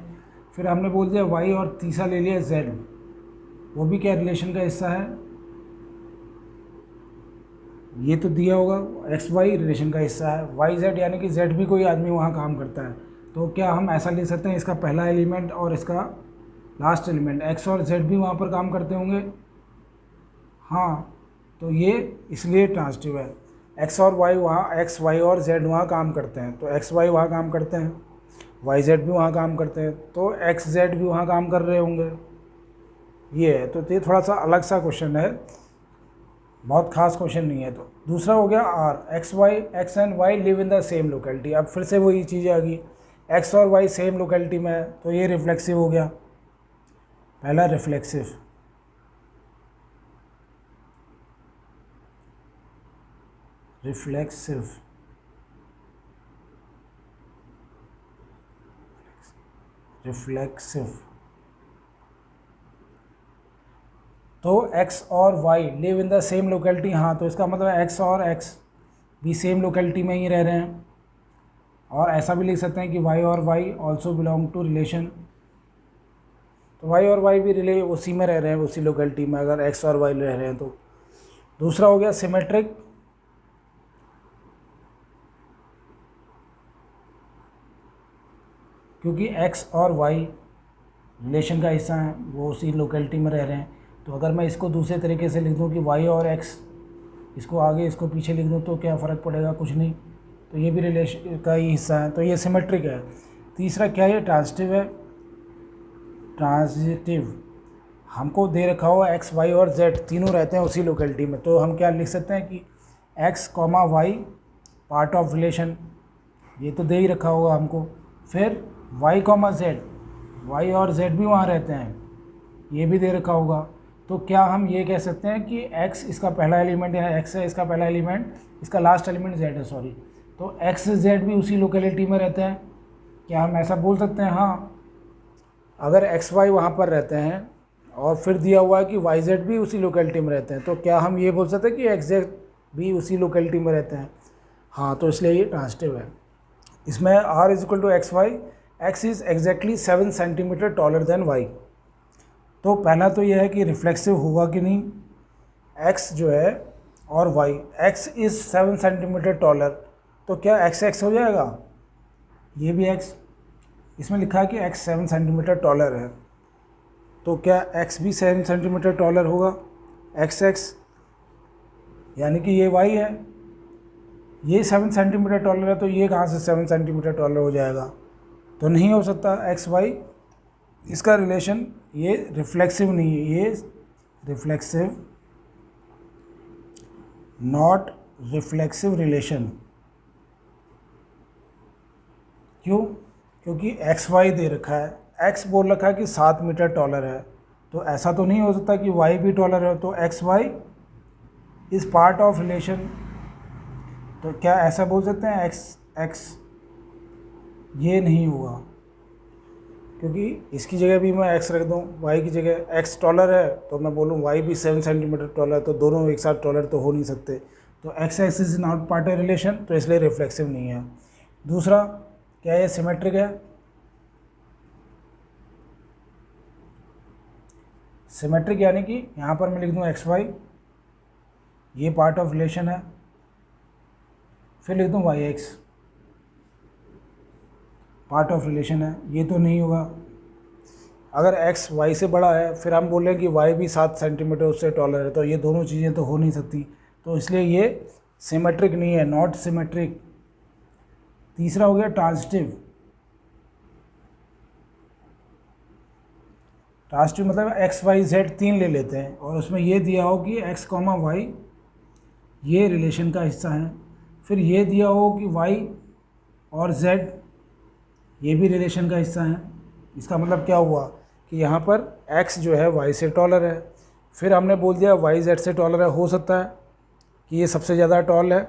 S1: फिर हमने बोल दिया वाई और तीसरा ले लिया जेड, वो भी क्या रिलेशन का हिस्सा है, ये तो दिया होगा, एक्स वाई रिलेशन का हिस्सा है। वाई जेड यानी कि जेड भी कोई आदमी वहाँ काम करता है, तो क्या हम ऐसा ले सकते हैं इसका पहला एलिमेंट और इसका लास्ट एलिमेंट एक्स और जेड भी वहाँ पर काम करते होंगे? हाँ, तो ये इसलिए ट्रांजिटिव है। एक्स और वाई वहाँ, एक्स वाई और जेड वहाँ काम करते हैं, तो एक्स वाई वहाँ काम करते हैं, वाई जेड भी वहाँ काम करते हैं, तो एक्स जेड भी वहाँ काम कर रहे होंगे। ये है, तो ये थोड़ा सा अलग सा क्वेश्चन है, बहुत खास क्वेश्चन नहीं है। तो दूसरा हो गया R, x and y live in the same locality. अब फिर से वही चीज़ें आ गई, एक्स और वाई सेम लोकेलिटी में है, तो ये रिफ्लेक्सिव हो गया, पहला रिफ्लेक्सिव। तो एक्स और y live in the same locality, हाँ, तो इसका मतलब एक्स और एक्स भी सेम लोकेलिटी में ही रह रहे हैं। और ऐसा भी लिख सकते हैं कि वाई और y also belong to relation, तो वाई और वाई भी उसी में रह रहे हैं, उसी लोकेलिटी में, अगर एक्स और वाई रह रहे हैं तो। दूसरा हो गया सिमेट्रिक, क्योंकि एक्स और वाई रिलेशन का हिस्सा हैं, वो उसी लोकेलिटी में रह रहे हैं। तो अगर मैं इसको दूसरे तरीके से लिख दूं कि वाई और एक्स, इसको आगे इसको पीछे लिख दूं, तो क्या फ़र्क पड़ेगा? कुछ नहीं, तो ये भी रिलेशन का ही हिस्सा है, तो ये सिमेट्रिक है। तीसरा क्या है? ट्रांजिटिव है। ट्रांजिटिव हमको दे रखा हुआ एक्स वाई और जेड तीनों रहते हैं उसी लोकेलिटी में, तो हम क्या लिख सकते हैं कि x comma y part of relation, ये तो दे ही रखा होगा हमको। फिर वाई कॉमा जेड, वाई और जेड भी वहाँ रहते हैं, ये भी दे रखा होगा। तो क्या हम ये कह सकते हैं कि एक्स इसका पहला एलिमेंट है, एक्स है इसका पहला एलिमेंट, इसका लास्ट एलिमेंट जेड है, सॉरी, तो एक्स जेड भी उसी लोकेलिटी में रहते हैं, क्या हम ऐसा बोल सकते हैं? हाँ, अगर एक्स वाई वहाँ पर रहते हैं और फिर दिया हुआ है कि वाई जेड भी उसी लोकेलिटी में रहते हैं, तो क्या हम ये बोल सकते हैं कि एक्स जेड भी उसी लोकेलिटी में रहते हैं? हाँ, तो इसलिए ये ट्रांजिटिव है। इसमें R is equal to x y x is exactly 7 centimetre taller than y. तो पहला तो यह है कि रिफ्लेक्सिव होगा कि नहीं, एक्स जो है और y, x is 7 centimetre taller, तो क्या एक्स एक्स हो जाएगा, ये भी एक्स, इसमें लिखा है कि एक्स 7 सेंटीमीटर टॉलर है, तो क्या एक्स भी 7 सेंटीमीटर टॉलर होगा, एक्स एक्स, यानी कि ये वाई है, ये 7 सेंटीमीटर टॉलर है, तो ये कहाँ से 7 सेंटीमीटर टॉलर हो जाएगा, तो नहीं हो सकता एक्स वाई, इसका रिलेशन ये रिफ्लेक्सिव नहीं है, ये रिफ्लेक्सिव, नॉट रिफ्लेक्सिव रिलेशन। क्यों? क्योंकि एक्स वाई दे रखा है, एक्स बोल रखा है कि 7 मीटर टॉलर है, तो ऐसा तो नहीं हो सकता कि वाई भी टॉलर है, तो x y is part of relation. तो क्या ऐसा बोल सकते हैं एक्स एक्स, ये नहीं होगा, क्योंकि इसकी जगह भी मैं एक्स रख दूँ, वाई की जगह एक्स टॉलर है तो मैं बोलूँ वाई भी 7 सेंटीमीटर टॉलर है, तो दोनों एक साथ टॉलर तो हो नहीं सकते, तो x x is not part of relation, तो इसलिए रिफ्लेक्सिव नहीं है। दूसरा, क्या ये सिमेट्रिक है? सिमेट्रिक यानी कि यहाँ पर मैं लिख दूँ एक्स वाई, ये पार्ट ऑफ रिलेशन है, फिर लिख दूँ y x, part of relation है, ये तो नहीं होगा। अगर x y से बड़ा है, फिर हम बोल रहे हैं कि y भी 7 सेंटीमीटर उससे टॉलर है, तो ये दोनों चीज़ें तो हो नहीं सकती, तो इसलिए ये सिमेट्रिक नहीं है, नॉट सिमेट्रिक। तीसरा हो गया ट्रांजिटिव। ट्रांजिटिव मतलब x y z 3 ले लेते हैं और उसमें ये दिया हो कि x, y ये रिलेशन का हिस्सा है, फिर ये दिया हो कि y और z ये भी रिलेशन का हिस्सा है। इसका मतलब क्या हुआ कि यहाँ पर x जो है y से टॉलर है, फिर हमने बोल दिया y z से टॉलर है, हो सकता है कि ये सबसे ज़्यादा टॉल है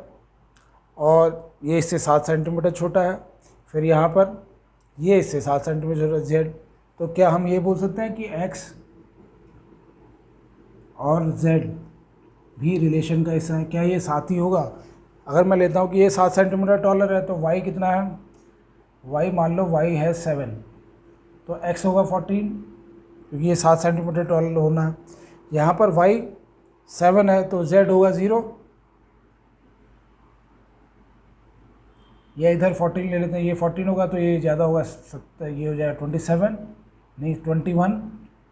S1: और ये इससे 7 सेंटीमीटर छोटा है, फिर यहाँ पर ये इससे 7 सेंटीमीटर छोटा z, तो क्या हम ये बोल सकते हैं कि x और z भी रिलेशन का हिस्सा है? क्या ये साथ ही होगा? अगर मैं लेता हूँ कि ये 7 सेंटीमीटर टॉलर है, तो y कितना है, y मान लो y है 7, तो x होगा 14, क्योंकि ये 7 सेंटीमीटर टॉलर होना है। यहाँ पर y 7 है तो z होगा 0, या इधर 14 ले लेते हैं, ये 14 होगा तो ये ज़्यादा होगा, ये हो जाएगा 27, नहीं 21,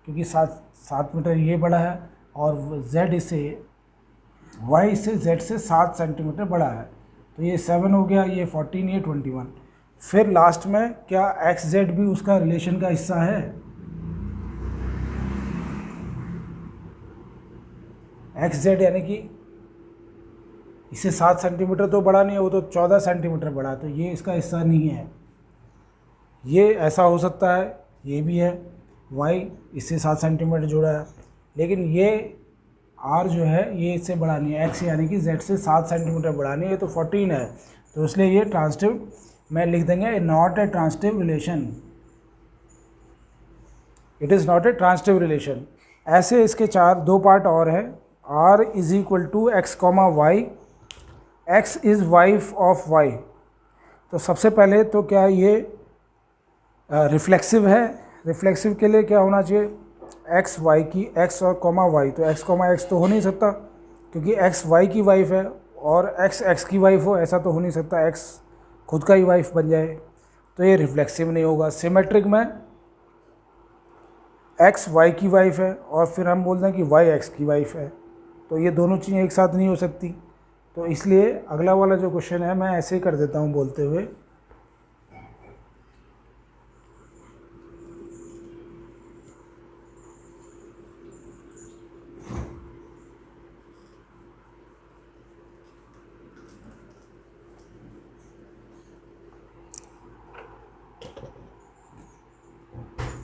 S1: क्योंकि 7 मीटर ये बड़ा है और z इससे, y इससे z से 7 सेंटीमीटर बड़ा है, तो ये 7 हो गया, ये 14, ये 21। फिर लास्ट में क्या एक्स जेड भी उसका रिलेशन का हिस्सा है? एक्स जेड यानी कि इससे 7 सेंटीमीटर तो बड़ा नहीं है, वो तो 14 सेंटीमीटर बड़ा है, तो ये इसका हिस्सा नहीं है। ये ऐसा हो सकता है, ये भी है, वाई इससे 7 सेंटीमीटर जुड़ा है, लेकिन ये आर जो है ये इससे बड़ा नहीं है, एक्स यानी कि जेड से 7 सेंटीमीटर बड़ा नहीं है, तो 14 है, तो इसलिए ये ट्रांजिटिव में लिख देंगे, not a transitive relation, it is not a transitive relation. ऐसे इसके दो पार्ट और है। R is equal to x comma y, x is wife of Y. तो सबसे पहले तो क्या ये रिफ्लेक्सिव है? रिफ्लेक्सिव के लिए क्या होना चाहिए, एक्स वाई की, एक्स और कॉमा वाई, तो एक्स कॉमा एक्स तो हो नहीं सकता, क्योंकि एक्स वाई की वाइफ है और एक्स एक्स की वाइफ हो, ऐसा तो हो नहीं सकता, एक्स खुद का ही वाइफ बन जाए, तो ये रिफ्लेक्सिव नहीं होगा। सिमेट्रिक में एक्स वाई की वाइफ है और फिर हम बोलते हैं कि वाई एक्स की वाइफ है, तो ये दोनों चीज़ें एक साथ नहीं हो सकती, तो इसलिए अगला वाला जो क्वेश्चन है मैं ऐसे ही कर देता हूँ बोलते हुए,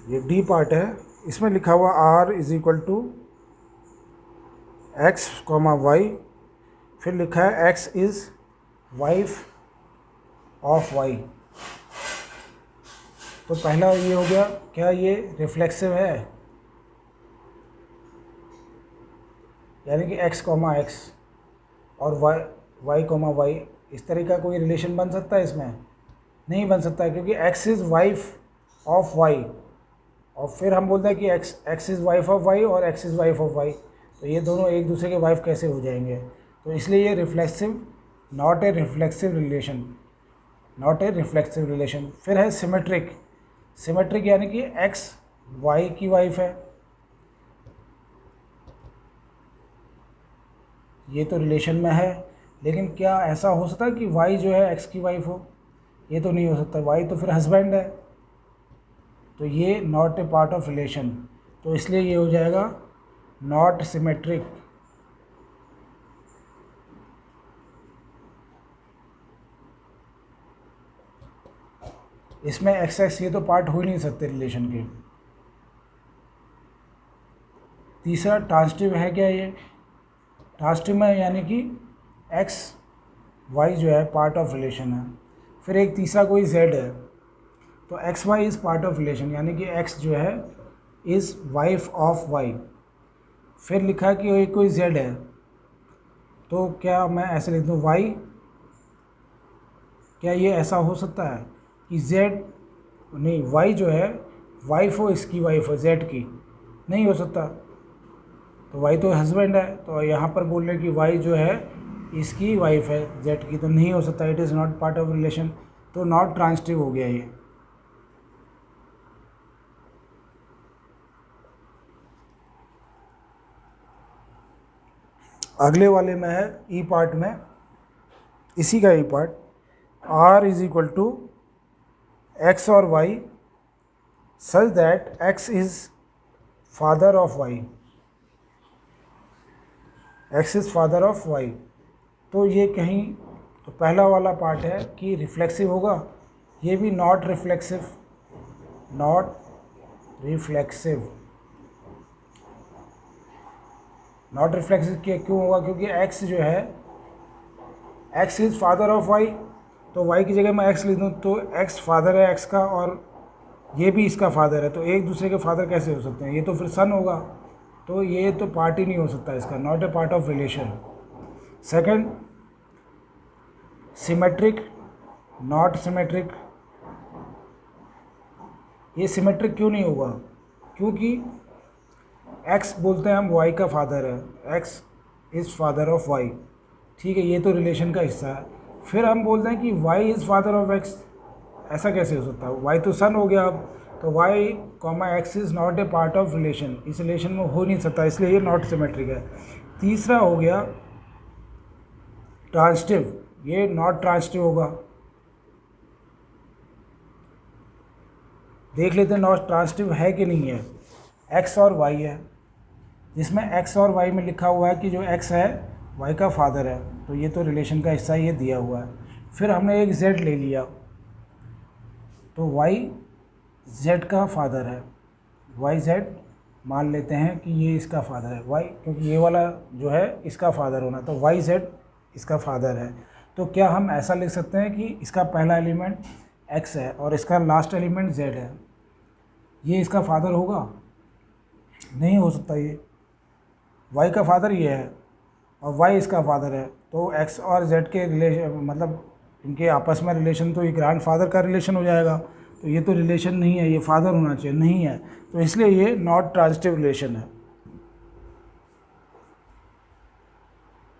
S1: ये डी पार्ट है, इसमें लिखा हुआ R is equal to x comma y, फिर लिखा है x is wife of Y. तो पहला ये हो गया, क्या ये रिफ्लेक्सिव है? यानी कि एक्स कॉमा एक्स और वाई कॉमा वाई, इस तरह का कोई रिलेशन बन सकता है इसमें? नहीं बन सकता है, क्योंकि X is wife of Y, और फिर हम बोलते हैं कि X is wife of Y और X is wife of Y, तो ये दोनों एक दूसरे के वाइफ कैसे हो जाएंगे? तो इसलिए ये reflexive, not a reflexive relation, not a reflexive relation. फिर है सिमेट्रिक, सिमेट्रिक यानी कि एक्स वाई की वाइफ है, ये तो रिलेशन में है, लेकिन क्या ऐसा हो सकता है कि वाई जो है एक्स की वाइफ हो? ये तो नहीं हो सकता, वाई तो फिर हस्बैंड है, तो ये not a part of relation, तो इसलिए ये हो जाएगा नॉट सिमेट्रिक। इसमें एक्स एक्स ये तो पार्ट हो ही नहीं सकते रिलेशन के। तीसरा ट्रांसिटिव है क्या ये? ट्रांसिटिव में यानी कि एक्स वाई जो है पार्ट ऑफ रिलेशन है। फिर एक तीसरा कोई जेड है, तो x y is part of relation, यानी कि एक्स जो है इज़ वाइफ ऑफ वाई। फिर लिखा है कि एक कोई जेड है, तो क्या मैं ऐसे लिख दूँ वाई, क्या ये ऐसा हो सकता है कि जेड नहीं, वाई जो है वाइफ हो इसकी वाइफ हो जेड की? नहीं हो सकता, तो वाई तो हस्बैंड है, तो यहाँ पर बोल रहे कि वाई जो है इसकी वाइफ है जेड की, तो नहीं हो सकता, it is not part of relation, तो नॉट ट्रांसिटिव हो गया ये। अगले वाले में है ई पार्ट में, इसी का E part, R is equal to X और Y such that X is father of Y, X is father of Y. तो ये कहीं, तो पहला वाला पार्ट है कि रिफ्लेक्सिव होगा, ये भी not reflexive, not reflexive, not reflexive क्यों होगा? क्योंकि एक्स जो है x is father of Y, तो वाई की जगह मैं एक्स लिख दूँ तो एक्स फादर है एक्स का, और ये भी इसका फादर है, तो एक दूसरे के फादर कैसे हो सकते हैं? ये तो फिर सन होगा, तो ये तो पार्ट ही नहीं हो सकता इसका, not a part of relation. Second, symmetric, not symmetric. ये सिमेट्रिक क्यों नहीं होगा? क्योंकि एक्स बोलते हैं हम वाई का फादर है, x is father of y, ठीक है, ये तो रिलेशन का हिस्सा है। फिर हम बोलते हैं कि y is father of x, ऐसा कैसे हो सकता है? वाई तो सन हो गया अब, तो y comma x is not a part of relation, इस रिलेशन में हो नहीं सकता, इसलिए ये नॉट सिमेट्रिक है। तीसरा हो गया ट्रांसिटिव, ये नॉट ट्रांसिटिव होगा। देख लेते हैं नॉट ट्रांसिटिव है कि नहीं है। एक्स और वाई है, जिसमें एक्स और वाई में लिखा हुआ है कि जो एक्स है वाई का फादर है, तो ये तो रिलेशन का हिस्सा ये दिया हुआ है। फिर हमने एक जेड ले लिया, तो वाई जेड का फादर है, वाई जेड मान लेते हैं कि ये इसका फादर है, वाई क्योंकि ये वाला जो है इसका फादर होना, तो वाई जेड इसका फादर है। तो क्या हम ऐसा लिख सकते हैं कि इसका पहला एलिमेंट एक्स है और इसका लास्ट एलिमेंट जेड है, ये इसका फादर होगा? नहीं हो सकता, ये वाई का फादर ये है और वाई इसका फादर है, तो एक्स और जेड के रिलेशन, मतलब इनके आपस में रिलेशन तो ये ग्रैंड फादर का रिलेशन हो जाएगा, तो ये तो रिलेशन नहीं है, ये फादर होना चाहिए, नहीं है, तो इसलिए ये नॉट ट्रांसिटिव रिलेशन है।